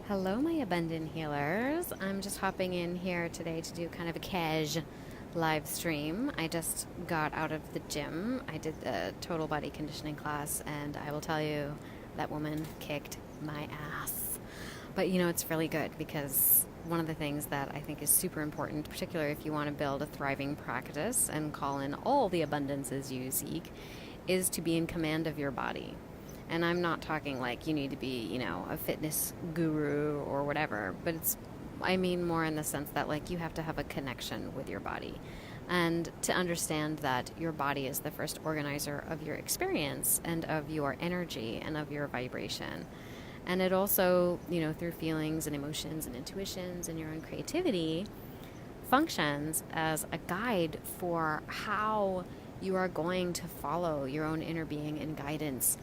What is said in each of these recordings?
Hello, my abundant healers. I'm just hopping in here today to do kind of a cash live stream. I just got out of the gym. I did the total body conditioning class, and I will tell you that woman kicked my ass. But it's really good because one of the things that I think is super important, particularly if you want to build a thriving practice and call in all the abundances you seek, is to be in command of your body. And I'm not talking like you need to be, a fitness guru or whatever, but I mean more in the sense that like you have to have a connection with your body and to understand that your body is the first organizer of your experience and of your energy and of your vibration. And it also, through feelings and emotions and intuitions and your own creativity, functions as a guide for how you are going to follow your own inner being and guidance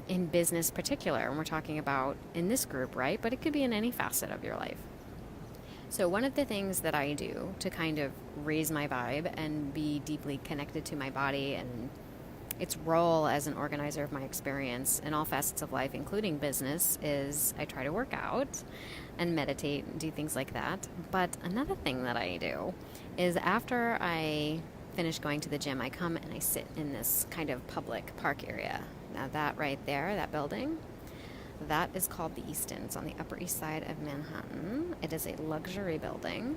in business particular. And we're talking about in this group, right? But it could be in any facet of your life. So one of the things that I do to kind of raise my vibe and be deeply connected to my body and its role as an organizer of my experience in all facets of life, including business, is I try to work out and meditate and do things like that. But another thing that I do is after I finish going to the gym, I come and I sit in this kind of public park area. Now that right there, that building, that is called the Easton. It's on the Upper East Side of Manhattan. It is a luxury building,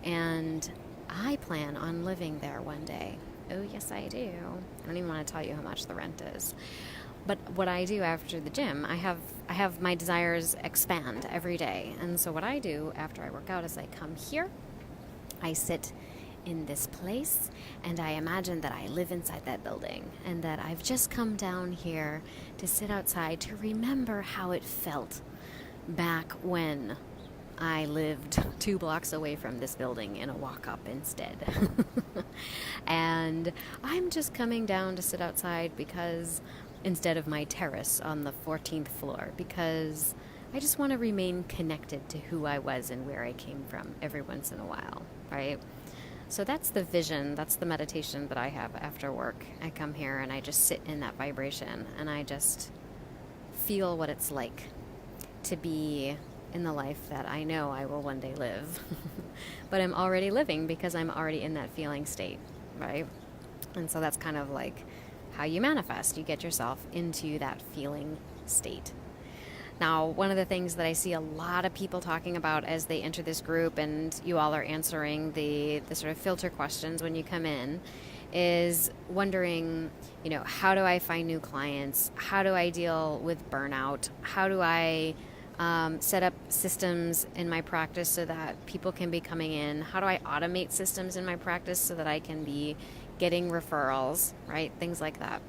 and I plan on living there one day. Oh, yes, I do. I don't even want to tell you how much the rent is. But what I do after the gym, I have my desires expand every day. And so what I do after I work out is I come here, I sit in this place, and I imagine that I live inside that building and that I've just come down here to sit outside to remember how it felt back when I lived 2 blocks away from this building in a walk-up instead. And I'm just coming down to sit outside because instead of my terrace on the 14th floor, because I just want to remain connected to who I was and where I came from every once in a while, right? So that's the vision, that's the meditation that I have after work. I come here and I just sit in that vibration and I just feel what it's like to be in the life that I know I will one day live. But I'm already living because I'm already in that feeling state, right? And so that's kind of like how you manifest. You get yourself into that feeling state. Now, one of the things that I see a lot of people talking about as they enter this group, and you all are answering the sort of filter questions when you come in, is wondering, how do I find new clients? How do I deal with burnout? How do I set up systems in my practice so that people can be coming in? How do I automate systems in my practice so that I can be getting referrals, right? Things like that.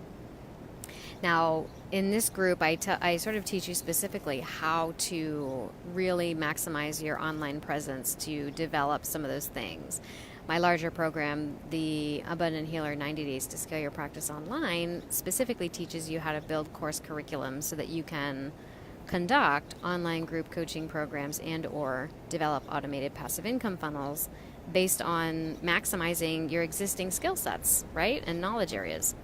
Now, in this group, I sort of teach you specifically how to really maximize your online presence to develop some of those things. My larger program, the Abundant Healer 90 Days to Scale Your Practice Online, specifically teaches you how to build course curriculum so that you can conduct online group coaching programs and or develop automated passive income funnels based on maximizing your existing skill sets, right, and knowledge areas.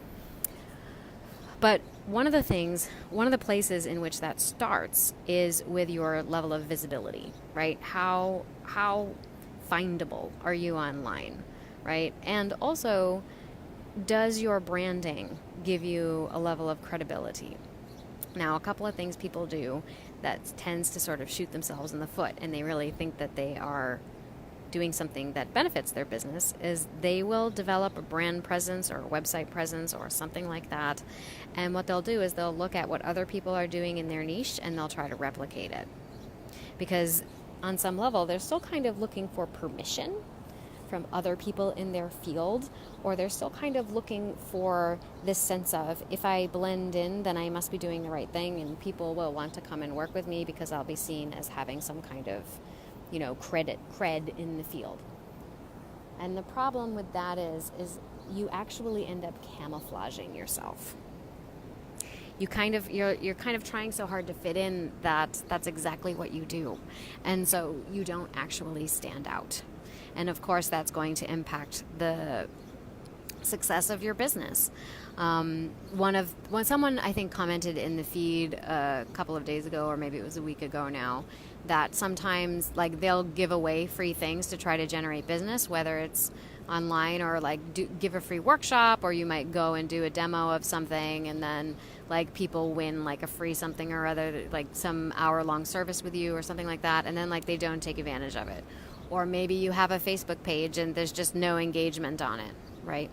But one of the places in which that starts is with your level of visibility, right? How findable are you online, right? And also, does your branding give you a level of credibility? Now, a couple of things people do that tends to sort of shoot themselves in the foot, and they really think that they are doing something that benefits their business, is they will develop a brand presence or a website presence or something like that. And what they'll do is they'll look at what other people are doing in their niche and they'll try to replicate it. Because on some level, they're still kind of looking for permission from other people in their field, or they're still kind of looking for this sense of, if I blend in, then I must be doing the right thing and people will want to come and work with me because I'll be seen as having some kind of cred in the field. And the problem with that is you actually end up camouflaging yourself. You're kind of trying so hard to fit in that that's exactly what you do. And so you don't actually stand out. And of course that's going to impact the success of your business. When someone I think commented in the feed a couple of days ago, or maybe it was a week ago now, that sometimes like they'll give away free things to try to generate business, whether it's online or like give a free workshop, or you might go and do a demo of something and then like people win like a free something or other, like some hour-long service with you or something like that, and then like they don't take advantage of it. Or maybe you have a Facebook page and there's just no engagement on it, right?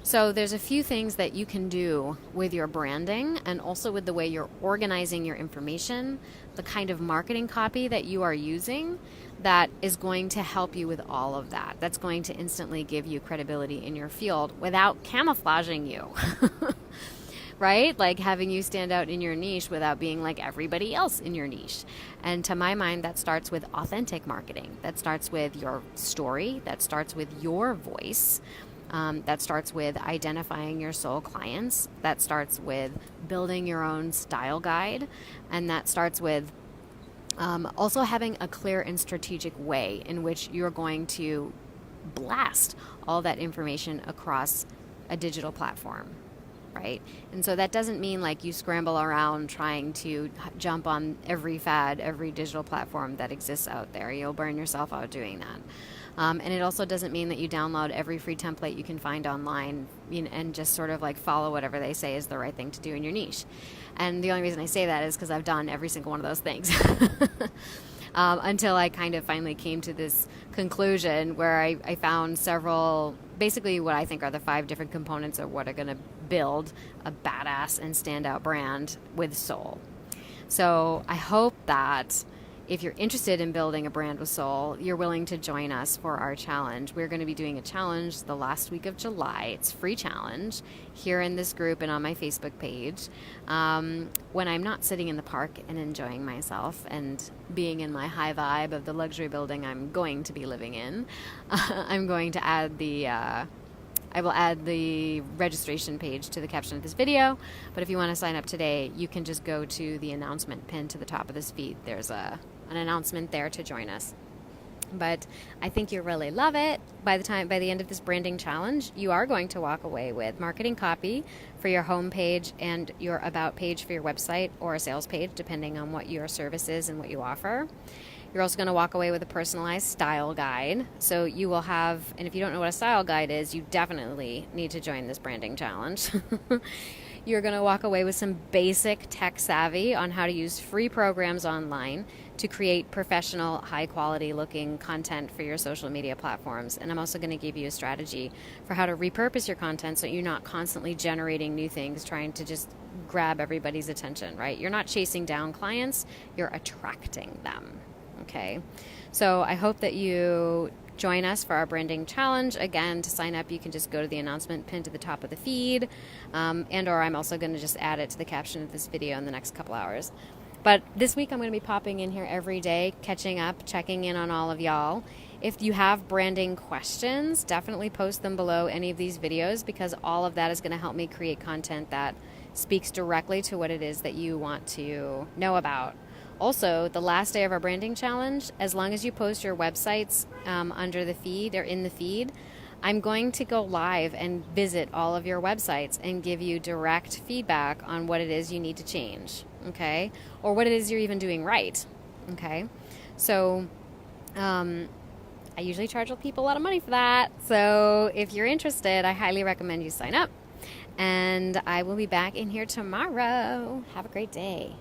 So there's a few things that you can do with your branding and also with the way you're organizing your information, the kind of marketing copy that you are using, that is going to help you with all of that. That's going to instantly give you credibility in your field without camouflaging you. Right? Like having you stand out in your niche without being like everybody else in your niche. And to my mind, that starts with authentic marketing. That starts with your story. That starts with your voice. That starts with identifying your soul clients. That starts with building your own style guide. And that starts with also having a clear and strategic way in which you're going to blast all that information across a digital platform. Right? And so that doesn't mean like you scramble around trying to jump on every fad, every digital platform that exists out there. You'll burn yourself out doing that. And it also doesn't mean that you download every free template you can find online, and just sort of like follow whatever they say is the right thing to do in your niche. And the only reason I say that is because I've done every single one of those things. Until I kind of finally came to this conclusion where I found several, basically what I think are the 5 different components of what are going to build a badass and standout brand with soul. So I hope that if you're interested in building a brand with soul, you're willing to join us for our challenge. We're going to be doing a challenge the last week of July. It's a free challenge here in this group and on my Facebook page. When I'm not sitting in the park and enjoying myself and being in my high vibe of the luxury building I'm going to be living in, I'm going to add I will add the registration page to the caption of this video. But if you want to sign up today, you can just go to the announcement pinned to the top of this feed. There's an announcement there to join us. But I think you'll really love it. By the end of this branding challenge, you are going to walk away with marketing copy for your home page and your about page for your website, or a sales page, depending on what your service is and what you offer. You're also going to walk away with a personalized style guide. So you will have, and if you don't know what a style guide is, you definitely need to join this branding challenge. You're going to walk away with some basic tech savvy on how to use free programs online to create professional, high-quality looking content for your social media platforms. And I'm also going to give you a strategy for how to repurpose your content so you're not constantly generating new things, trying to just grab everybody's attention, right? You're not chasing down clients, you're attracting them. Okay, so I hope that you join us for our branding challenge. Again, to sign up, you can just go to the announcement pinned to the top of the feed, and or I'm also going to just add it to the caption of this video in the next couple hours. But this week I'm going to be popping in here every day, catching up, checking in on all of y'all. If you have branding questions, definitely post them below any of these videos, because all of that is going to help me create content that speaks directly to what it is that you want to know about. Also, the last day of our branding challenge, as long as you post your websites under the feed or in the feed, I'm going to go live and visit all of your websites and give you direct feedback on what it is you need to change, okay? Or what it is you're even doing right, okay? So I usually charge people a lot of money for that. So if you're interested, I highly recommend you sign up. And I will be back in here tomorrow. Have a great day.